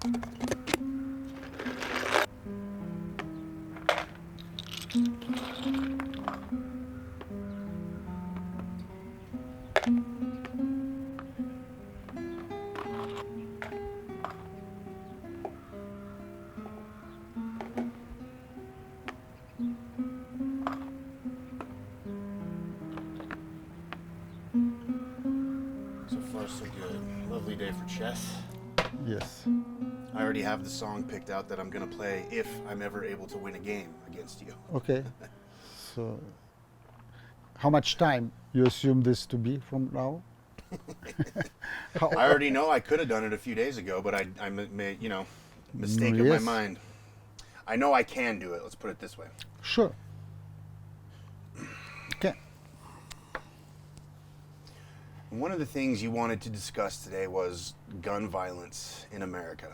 So far, so good. Lovely day for chess. Yes. I already have the song picked out that I'm going to play if I'm ever able to win a game against you. Okay. So, how much time you assume this to be from now? I already know I could have done it a few days ago, but I made, mistake of my Yes. mind. I know I can do it. Let's put it this way. Sure. Okay. One of the things you wanted to discuss today was gun violence in America.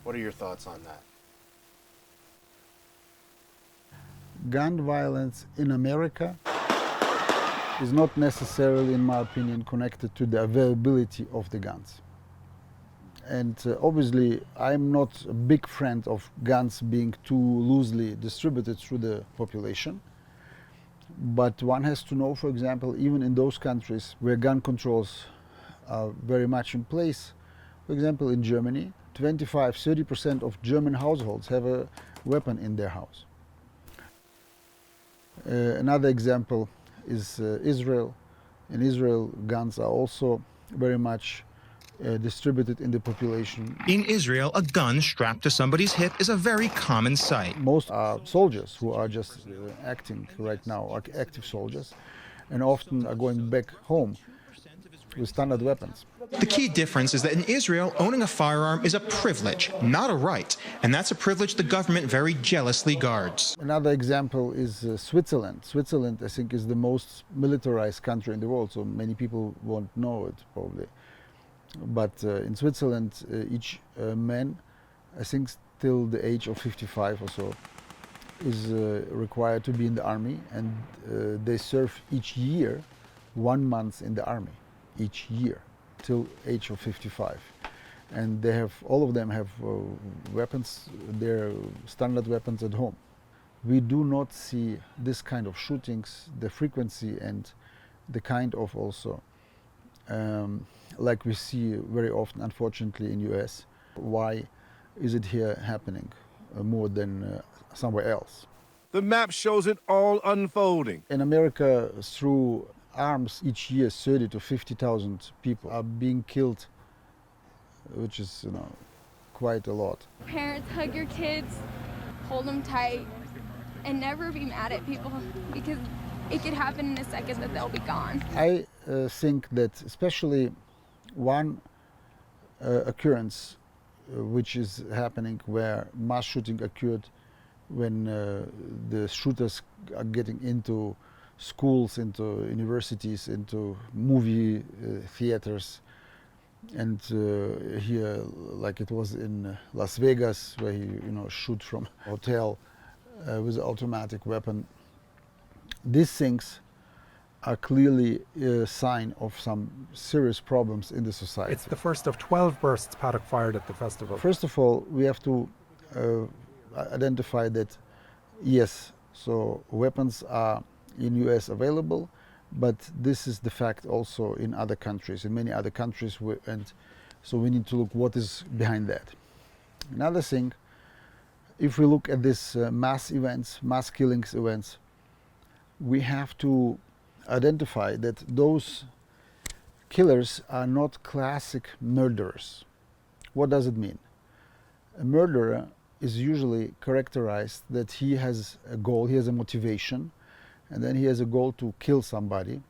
What are your thoughts on that? Gun violence in America is not necessarily, in my opinion, connected to the availability of the guns. And obviously, I'm not a big friend of guns being too loosely distributed through the population. But one has to know, for example, even in those countries where gun controls are very much in place, for example, in Germany, 25–30% of German households have a weapon in their house. Another example is Israel. In Israel, guns are also very much distributed in the population. In Israel, a gun strapped to somebody's hip is a very common sight. Most are soldiers who are just acting right now, are active soldiers, and often are going back home with standard weapons. The key difference is that in Israel, owning a firearm is a privilege, not a right, and that's a privilege the government very jealously guards. Another example is Switzerland. Switzerland, I think, is the most militarized country in the world, so many people won't know it probably. But in Switzerland, each man, I think till the age of 55 or so, is required to be in the army, and they serve each year 1 month in the army, each year, till age of 55. And they have, all of them have weapons, their standard weapons at home. We do not see this kind of shootings, the frequency and the kind of also like we see very often, unfortunately, in US. Why is it here happening more than somewhere else? The map shows it all unfolding. In America, through arms, each year 30 to 50,000 people are being killed, which is, quite a lot. Parents, hug your kids, hold them tight, and never be mad at people, because it could happen in a second that they'll be gone. I think that especially one occurrence which is happening where mass shooting occurred when the shooters are getting into schools, into universities, into movie theaters, and here, like it was in Las Vegas, where he shoot from a hotel with an automatic weapon. These things are clearly a sign of some serious problems in the society. It's the first of 12 bursts Paddock fired at the festival. First of all, we have to identify that, yes, so weapons are in US available, but this is the fact also in other countries, in many other countries, and so we need to look what is behind that. Another thing, if we look at these mass events, mass killings events, we have to identify that those killers are not classic murderers. What does it mean? A murderer is usually characterized that he has a goal, he has a motivation, and then he has a goal to kill somebody,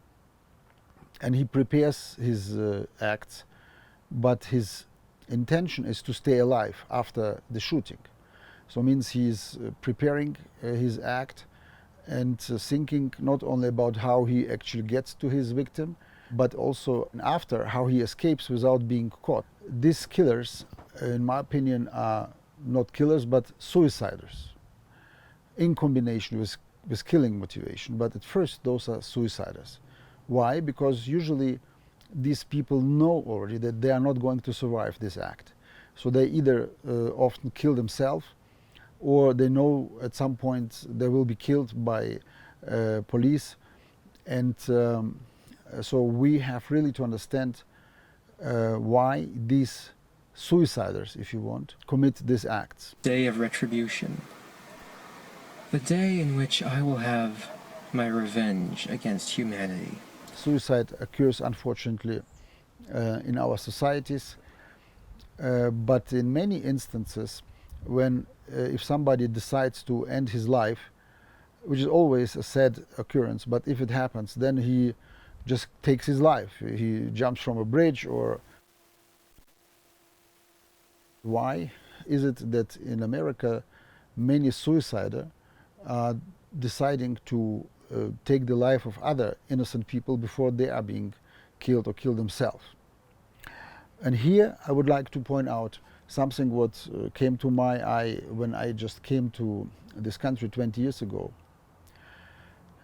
and he prepares his acts, but his intention is to stay alive after the shooting. So it means he is preparing his act and thinking not only about how he actually gets to his victim, but also after how he escapes without being caught. These killers, in my opinion, are not killers but suiciders, in combination with killing motivation. But at first those are suiciders. Why? Because usually these people know already that they are not going to survive this act. So they either often kill themselves, or they know at some point they will be killed by police. And so we have really to understand why these suiciders, if you want, commit these acts. Day of retribution. The day in which I will have my revenge against humanity. Suicide occurs, unfortunately, in our societies, but in many instances, when if somebody decides to end his life, which is always a sad occurrence, but if it happens, then he just takes his life. He jumps from a bridge. Or why is it that in America many suiciders are deciding to take the life of other innocent people before they are being killed or kill themselves? And here I would like to point out something what came to my eye when I just came to this country 20 years ago.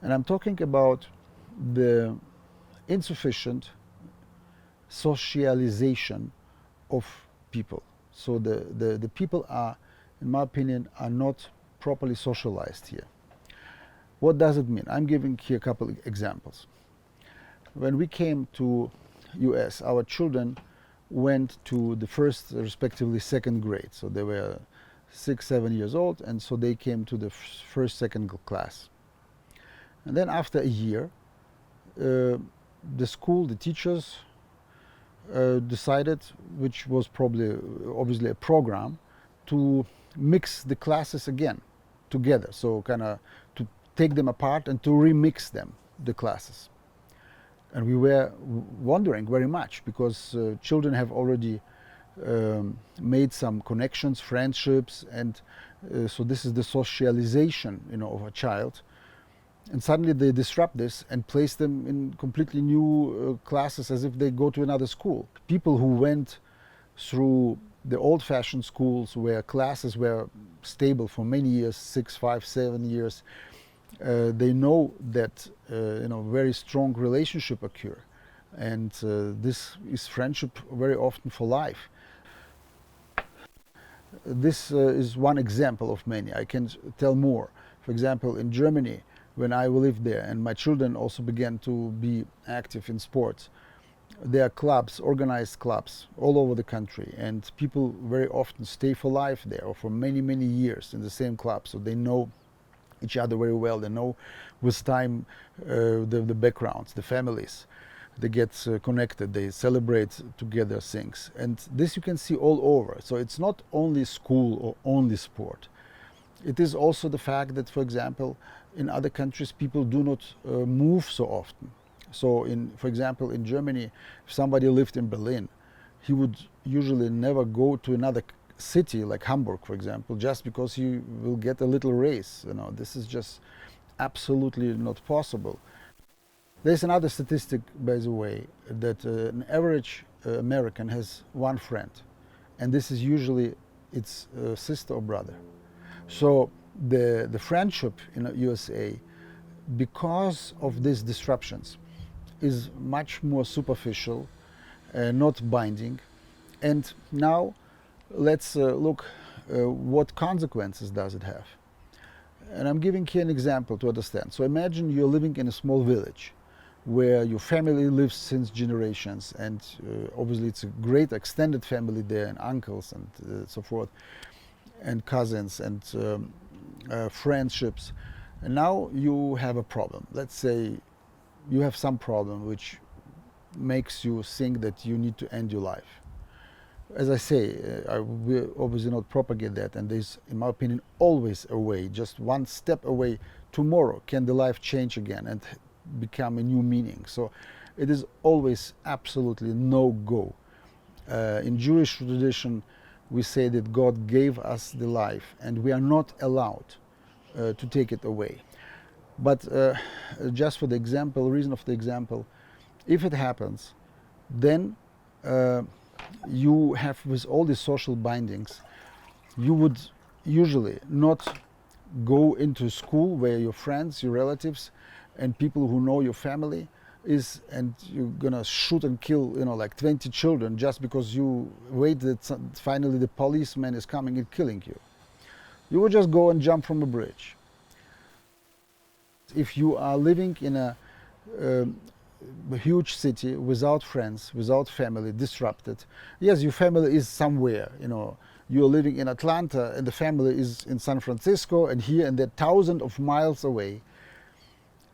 And I'm talking about the insufficient socialization of people. So the people are, in my opinion, are not properly socialized here. What does it mean? I'm giving here a couple of examples. When we came to US, our children went to the first, respectively second grade. So they were 6, 7 years old, and so they came to the first, second class. And then after a year, the school, the teachers decided, which was probably obviously a program, to mix the classes again together. So kind of to take them apart and to remix them, the classes. And we were wondering very much, because children have already made some connections, friendships, and so this is the socialization, of a child. And suddenly they disrupt this and place them in completely new classes as if they go to another school. People who went through the old-fashioned schools where classes were stable for many years, 6, 5, 7 years, they know that very strong relationship occur, and this is friendship very often for life. This is one example of many. I can tell more. For example, in Germany, when I lived there and my children also began to be active in sports, there are clubs, organized clubs all over the country, and people very often stay for life there or for many, many years in the same club, so they know each other very well. They know with time the backgrounds, the families. They get connected, they celebrate together things. And this you can see all over. So it's not only school or only sport. It is also the fact that, for example, in other countries people do not move so often. So for example, in Germany, if somebody lived in Berlin, he would usually never go to another city like Hamburg, for example, just because he will get a little raise. This is just absolutely not possible. There's another statistic, by the way, that an average American has one friend, and this is usually its sister or brother. So the friendship in USA, because of these disruptions, is much more superficial, not binding. And now let's look what consequences does it have. And I'm giving here an example to understand. So imagine you're living in a small village where your family lives since generations, and obviously it's a great extended family there, and uncles and so forth, and cousins and friendships. And now you have a problem. Let's say you have some problem which makes you think that you need to end your life. As I say, I will obviously not propagate that, and there's, in my opinion, always a way, just one step away. Tomorrow can the life change again and become a new meaning. So it is always absolutely no go. In Jewish tradition, we say that God gave us the life and we are not allowed to take it away. But just for the example, reason of the example, if it happens, then you have, with all the social bindings, you would usually not go into school where your friends, your relatives, and people who know your family is, and you're gonna shoot and kill, like 20 children just because you wait that finally the policeman is coming and killing you. You would just go and jump from a bridge. If you are living in a huge city without friends, without family, disrupted, yes, your family is somewhere, you're living in Atlanta and the family is in San Francisco and here and there, thousands of miles away,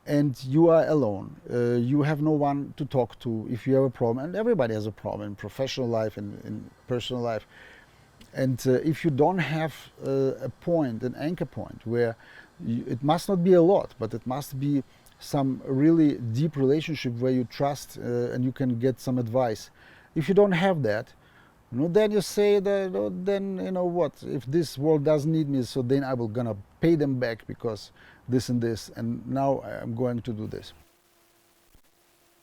and you are alone. You have no one to talk to if you have a problem, and everybody has a problem in professional life and in personal life. And if you don't have a point, an anchor point, where it must not be a lot, but it must be some really deep relationship where you trust and you can get some advice. If you don't have that, then you say that, then what, if this world doesn't need me, so then I will gonna pay them back because this and this, and now I'm going to do this.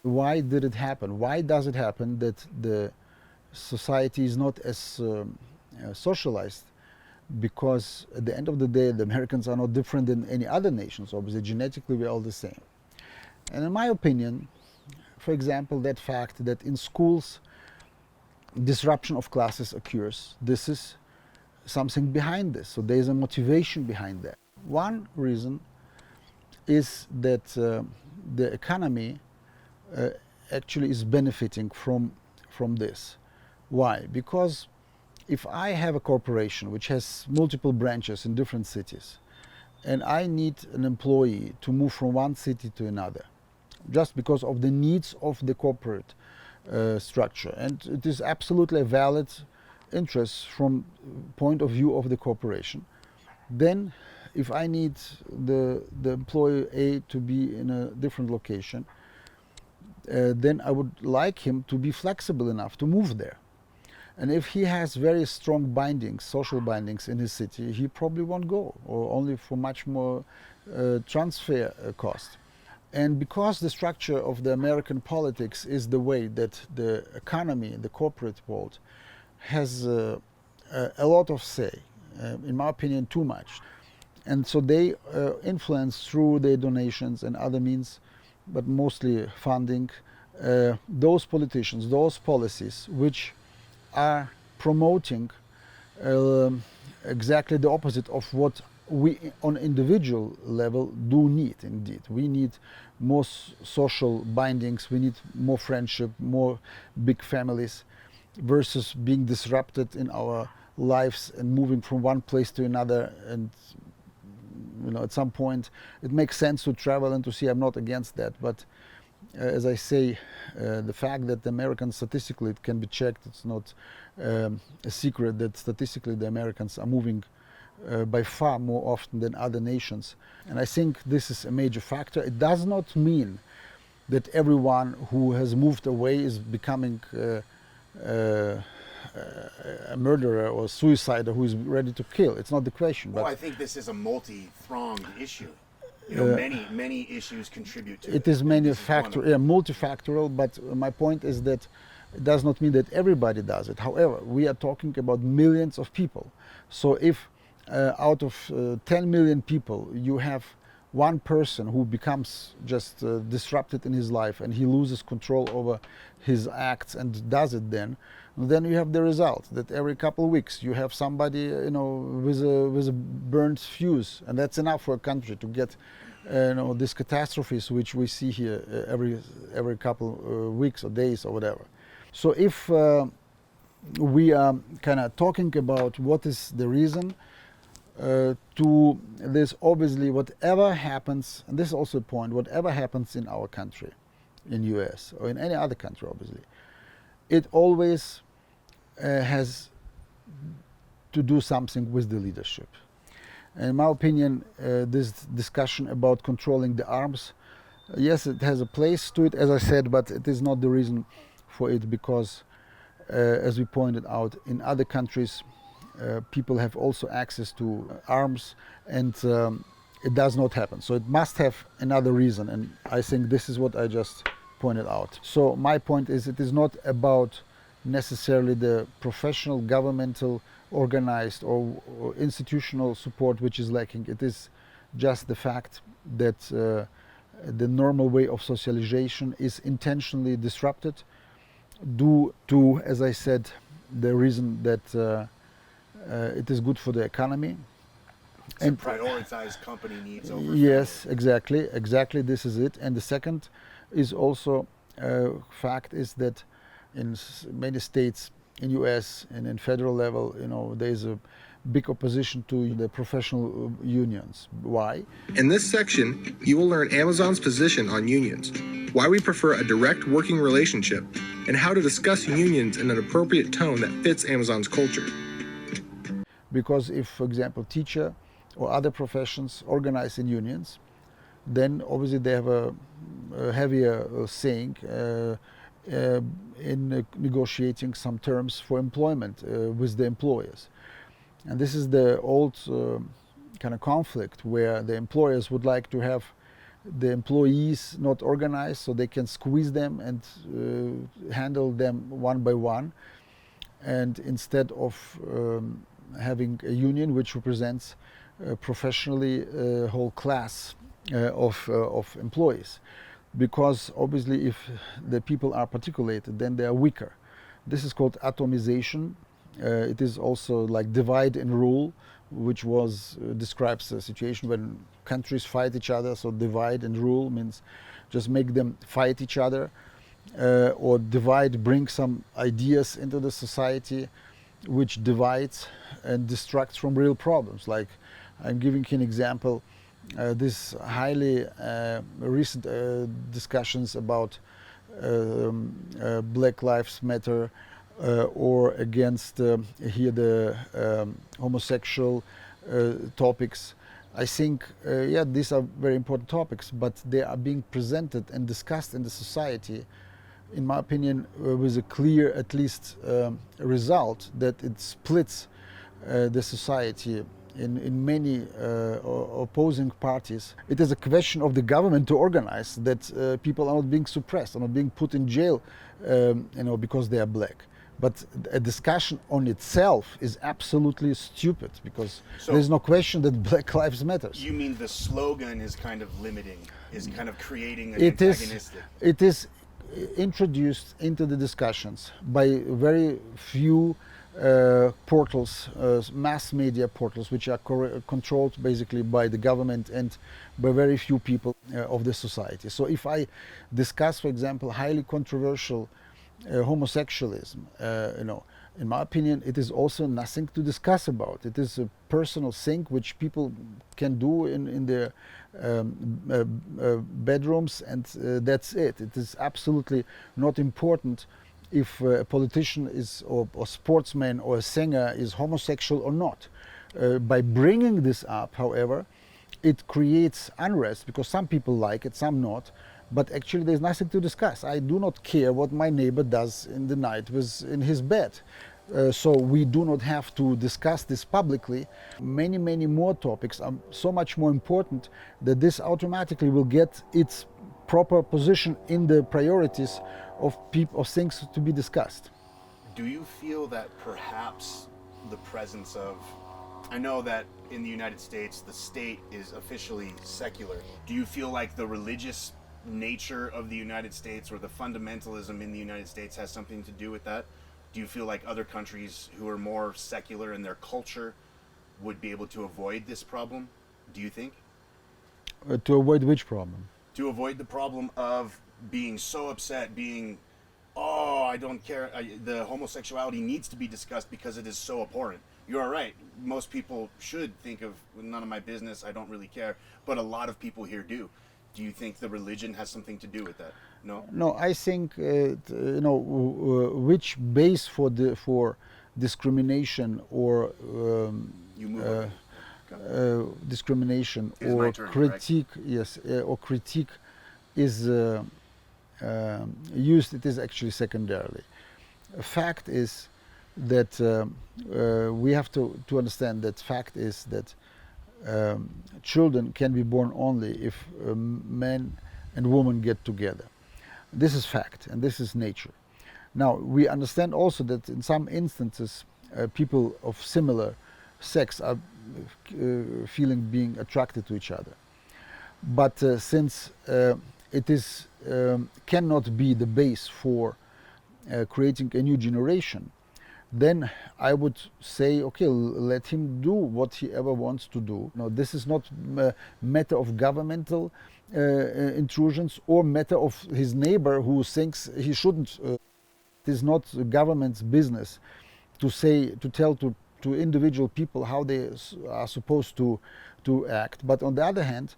Why did it happen? Why does it happen that the society is not as socialized? Because at the end of the day, the Americans are not different than any other nations. Obviously, genetically, we're all the same. And in my opinion, for example, that fact that in schools, disruption of classes occurs, this is something behind this. So there's a motivation behind that. One reason is that the economy actually is benefiting from this. Why? Because if I have a corporation which has multiple branches in different cities, and I need an employee to move from one city to another, just because of the needs of the corporate structure, and it is absolutely a valid interest from point of view of the corporation, then if I need the employee A to be in a different location, then I would like him to be flexible enough to move there. And if he has very strong bindings, social bindings in his city, he probably won't go, or only for much more transfer cost. And because the structure of the American politics is the way that the economy, the corporate world, has a lot of say, in my opinion, too much. And so they influence through their donations and other means, but mostly funding, those politicians, those policies which are promoting exactly the opposite of what we on individual level do need. Indeed, we need more social bindings, we need more friendship, more big families, versus being disrupted in our lives and moving from one place to another. And at some point it makes sense to travel and to see. I'm not against that, but as I say, the fact that the Americans, statistically, it can be checked, it's not a secret that statistically the Americans are moving by far more often than other nations. And I think this is a major factor. It does not mean that everyone who has moved away is becoming a murderer or suicider who is ready to kill. It's not the question. Well, but I think this is a multi-thronged issue. Many issues contribute to it. It is multifactorial, but my point is that it does not mean that everybody does it. However, we are talking about millions of people. So if out of 10 million people, you have one person who becomes just disrupted in his life and he loses control over his acts and does it, then you have the result that every couple of weeks you have somebody with a burnt fuse, and that's enough for a country to get these catastrophes which we see here every couple of weeks or days or whatever. So if we are kind of talking about what is the reason to this, obviously whatever happens, and this is also a point, whatever happens in our country, in US or in any other country, obviously, it always has to do something with the leadership. In my opinion, this discussion about controlling the arms, yes, it has a place to it, as I said, but it is not the reason for it, because as we pointed out, in other countries people have also access to arms, and it does not happen. So it must have another reason, and I think this is what I just pointed out. So my point is, it is not about necessarily the professional, governmental, organized or institutional support which is lacking. It is just the fact that the normal way of socialization is intentionally disrupted due to, as I said, the reason that it is good for the economy. To prioritize company needs over yes, family. exactly, this is it. And the second is also fact is that in many states in US and in federal level, there is a big opposition to the professional unions. Why? In this section, you will learn Amazon's position on unions, why we prefer a direct working relationship, and how to discuss unions in an appropriate tone that fits Amazon's culture. Because if, for example, teacher or other professions organize in unions, then obviously they have a heavier saying in negotiating some terms for employment with the employers. And this is the old kind of conflict where the employers would like to have the employees not organized so they can squeeze them and handle them one by one. And instead of having a union which represents professionally a whole class of employees. Because obviously if the people are particulated, then they are weaker. This is called atomization. It is also like divide and rule, which describes a situation when countries fight each other. So divide and rule means just make them fight each other, or divide, bring some ideas into the society which divides and distracts from real problems. Like I'm giving you an example, this highly recent discussions about Black Lives Matter or against here the homosexual topics. I think, these are very important topics, but they are being presented and discussed in the society, in my opinion, with a clear, at least, result that it splits the society in many opposing parties. It is a question of the government to organize that people are not being suppressed, are not being put in jail, because they are black. But a discussion on itself is absolutely stupid, because there's no question that Black Lives Matter. You mean the slogan is kind of limiting, is kind of creating an antagonistic? It is introduced into the discussions by very few portals, mass media portals, which are controlled basically by the government and by very few people of the society. So if I discuss, for example, highly controversial homosexualism, in my opinion, it is also nothing to discuss about. It is a personal thing which people can do in their bedrooms, and that's it. It is absolutely not important if a politician is or sportsman or a singer is homosexual or not. By bringing this up, however, it creates unrest, because some people like it, some not. But actually there's nothing to discuss. I do not care what my neighbor does in the night in his bed. So we do not have to discuss this publicly. Many, many more topics are so much more important that this automatically will get its proper position in the priorities of things to be discussed. Do you feel that perhaps the presence of, I know that in the United States the state is officially secular. Do you feel like the religious nature of the United States or the fundamentalism in the United States has something to do with that? Do you feel like other countries who are more secular in their culture would be able to avoid this problem? Do you think? To avoid which problem? To avoid the problem of being so upset, I don't care, the homosexuality needs to be discussed because it is so abhorrent. You're right, most people should think of none of my business, I don't really care, but a lot of people here do. Do you think the religion has something to do with that? No? No, I think, which base for discrimination or discrimination or critique, or critique is used, it is actually secondarily. A fact is that we have to understand that fact is that children can be born only if men and women get together. This is fact, and this is nature. Now, we understand also that in some instances, people of similar sex are being attracted to each other. But since it is cannot be the base for creating a new generation, then I would say, okay, let him do what he ever wants to do. No, this is not a matter of governmental intrusions or matter of his neighbor who thinks he shouldn't. It is not the government's business to say, to tell to individual people how they are supposed to act. But on the other hand,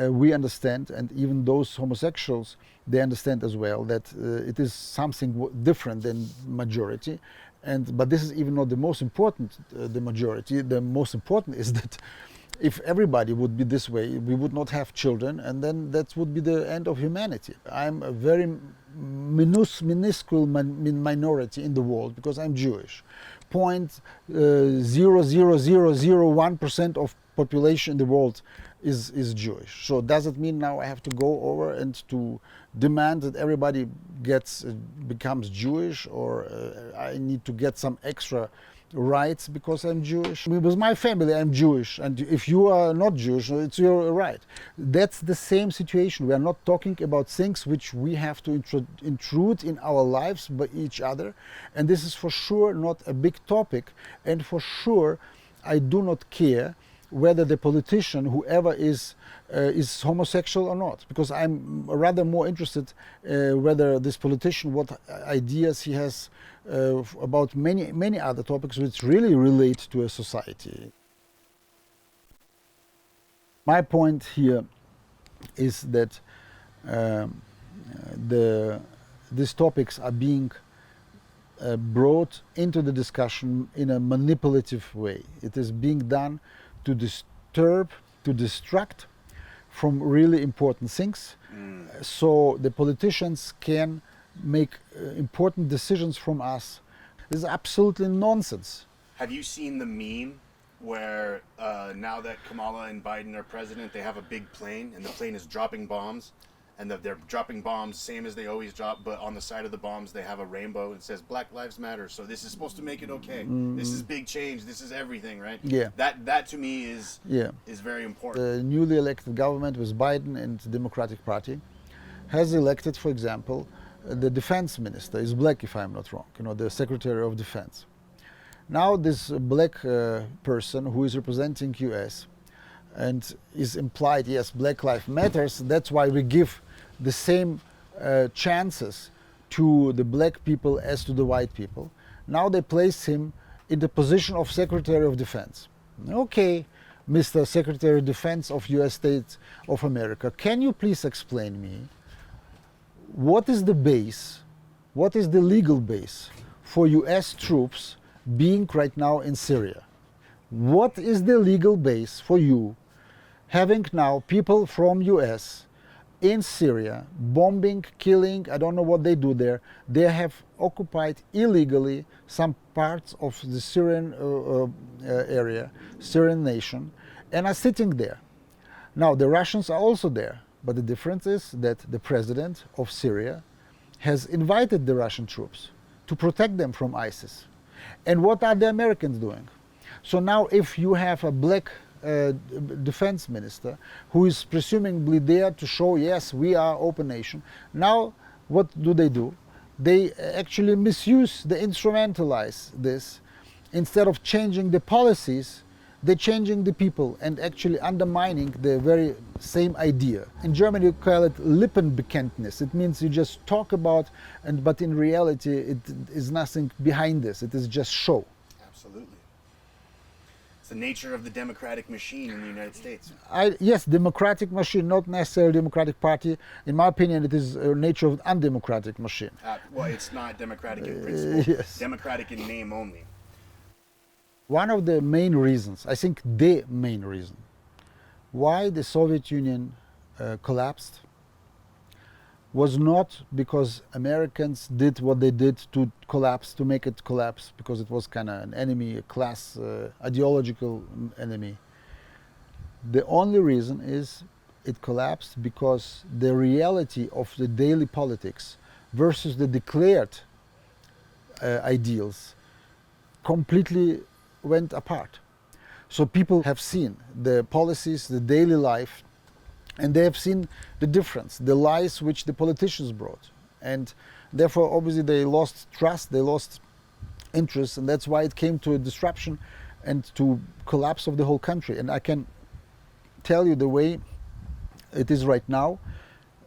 we understand, and even those homosexuals, they understand as well that it is something different than majority. But this is even not the most important, the majority. The most important is that if everybody would be this way, we would not have children, and then that would be the end of humanity. I'm a very minuscule minority in the world because I'm Jewish. 0.00001% of population in the world is Jewish. So does it mean now I have to go over and to demand that everybody becomes Jewish, or I need to get some extra rights because I'm Jewish? With my family I'm Jewish, and if you are not Jewish, it's your right. That's the same situation. We are not talking about things which we have to intrude in our lives by each other, and this is for sure not a big topic, and for sure I do not care whether the politician, whoever is homosexual or not, because I'm rather more interested whether this politician, what ideas he has about many other topics which really relate to a society. My point here is that these topics are being brought into the discussion in a manipulative way. It is being done to disturb, to distract from really important things, so the politicians can make important decisions from us. This is absolutely nonsense. Have you seen the meme where now that Kamala and Biden are president, they have a big plane and the plane is dropping bombs, and they're dropping bombs same as they always drop, but on the side of the bombs they have a rainbow and it says Black Lives Matter, so this is supposed to make it okay. This is big change, this is everything, right? Yeah. That to me is very important. The newly elected government with Biden and the Democratic Party has elected, for example, the defense minister is black, if I'm not wrong, the Secretary of Defense. Now this black person who is representing US and is implied, yes, Black Lives Matters, that's why we give the same chances to the black people as to the white people. Now they place him in the position of Secretary of Defense. Okay, Mr. Secretary of Defense of US States of America, can you please explain me what is the base, what is the legal base for US troops being right now in Syria? What is the legal base for you having now people from US in Syria bombing, killing, I don't know what they do there. They have occupied illegally some parts of the Syrian area, Syrian nation, and are sitting there. Now the Russians are also there, but the difference is that the president of Syria has invited the Russian troops to protect them from ISIS. And what are the Americans doing? So now if you have a black defense minister who is presumably there to show, yes, we are open nation, now what do? They actually misuse, they instrumentalize this. Instead of changing the policies, they're changing the people and actually undermining the very same idea. In Germany you call it Lippenbekenntnis. It means you just talk about, but in reality it is nothing behind this. It is just show. Absolutely. It's the nature of the democratic machine in the United States. Yes, democratic machine, not necessarily Democratic Party. In my opinion, it is a nature of undemocratic machine. Well, it's not democratic in principle. Yes. Democratic in name only. One of the main reasons, I think the main reason, why the Soviet Union collapsed was not because Americans did what they did to collapse, to make it collapse, because it was kind of an enemy, a class, ideological enemy. The only reason is it collapsed because the reality of the daily politics versus the declared ideals completely went apart. So people have seen the policies, the daily life And they have seen the difference, the lies which the politicians brought. And therefore, obviously, they lost trust, they lost interest, and that's why it came to a disruption and to collapse of the whole country. And I can tell you the way it is right now.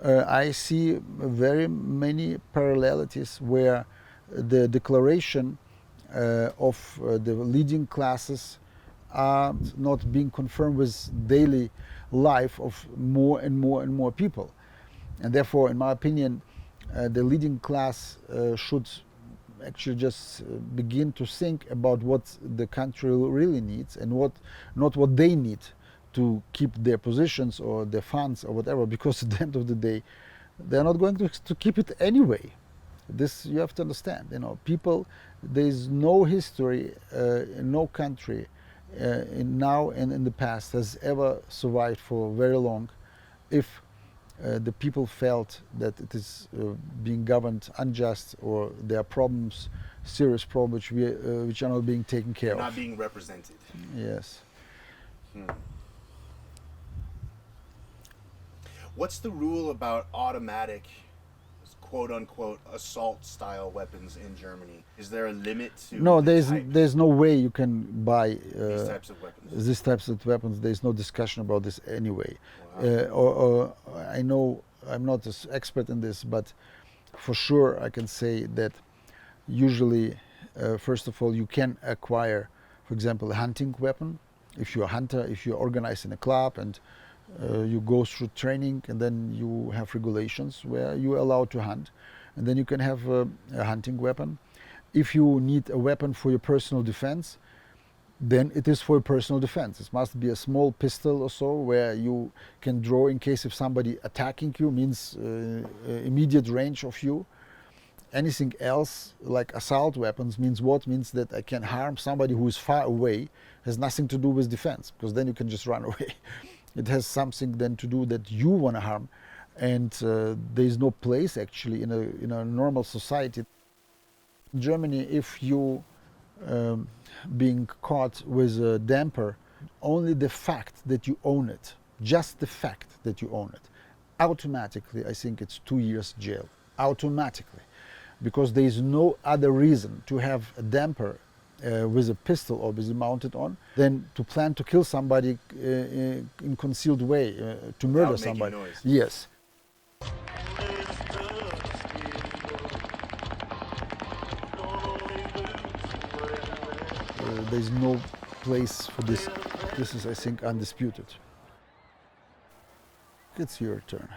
I see very many parallelities where the declaration of the leading classes are not being confirmed with daily life of more and more and more people. And therefore, in my opinion, the leading class should actually just begin to think about what the country really needs and not what they need to keep their positions or their funds or whatever, because at the end of the day, they're not going to keep it anyway. This you have to understand. You know, people, there is no history, no country now and in the past has ever survived for very long if the people felt that it is being governed unjust, or there are problems, serious problems which are not being taken care of. Not being represented. Yes. What's the rule about automatic, quote-unquote, assault-style weapons in Germany? Is there a limit to No, the type? there's no way you can buy These types of weapons? these types of weapons. There's no discussion about this anyway. Wow. Or I know I'm not an expert in this, but for sure I can say that usually, first of all, you can acquire, for example, a hunting weapon. If you're a hunter, if you're organized in a club and you go through training, and then you have regulations where you're allowed to hunt, and then you can have a hunting weapon. If you need a weapon for your personal defense, then it is for your personal defense. It must be a small pistol or so where you can draw in case if somebody attacking you, means immediate range of you. Anything else like assault weapons means what? Means that I can harm somebody who is far away, has nothing to do with defense, because then you can just run away. It has something then to do that you want to harm, and there is no place actually in a normal society. In Germany, if you being caught with a damper, only the fact that you own it, just the fact that you own it, automatically I think it's 2 years jail, automatically, because there is no other reason to have a damper with a pistol obviously mounted on than to plan to kill somebody in concealed way, to murder somebody. Noise. Yes. There's no place for this. This is, I think, undisputed. It's your turn.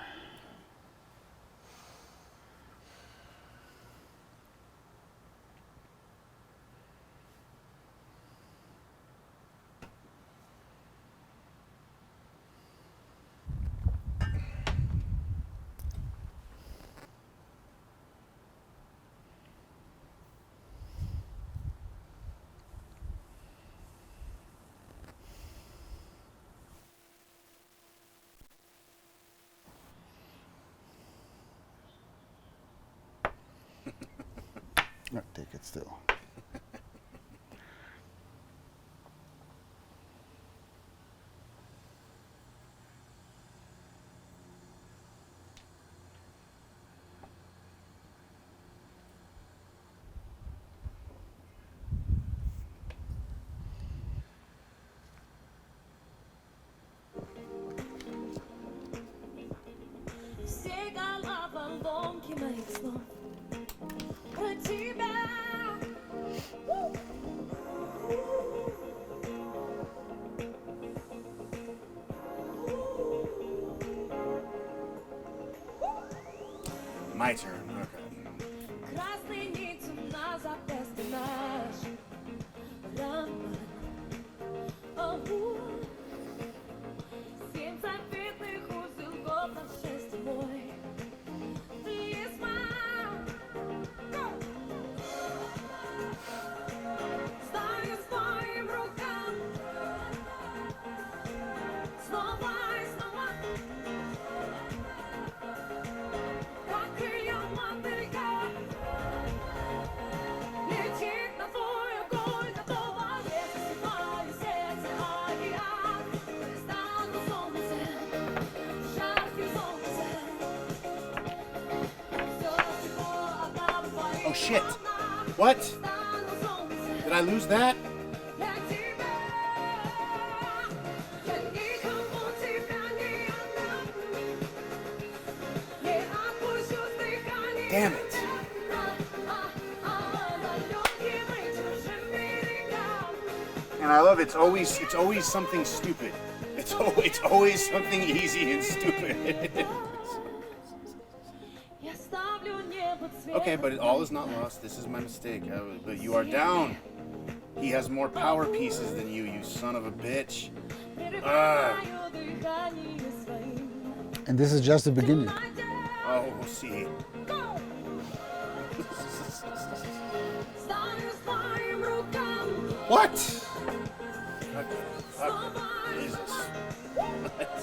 Take it still. My turn, okay. Oh shit! What? Did I lose that? Damn it! And I love it. It's always something stupid. It's always something easy and stupid. Okay, but all is not lost. This is my mistake. But you are down. He has more power pieces than you son of a bitch. And this is just the beginning. Oh, we'll see. What? Fuck. Jesus. What?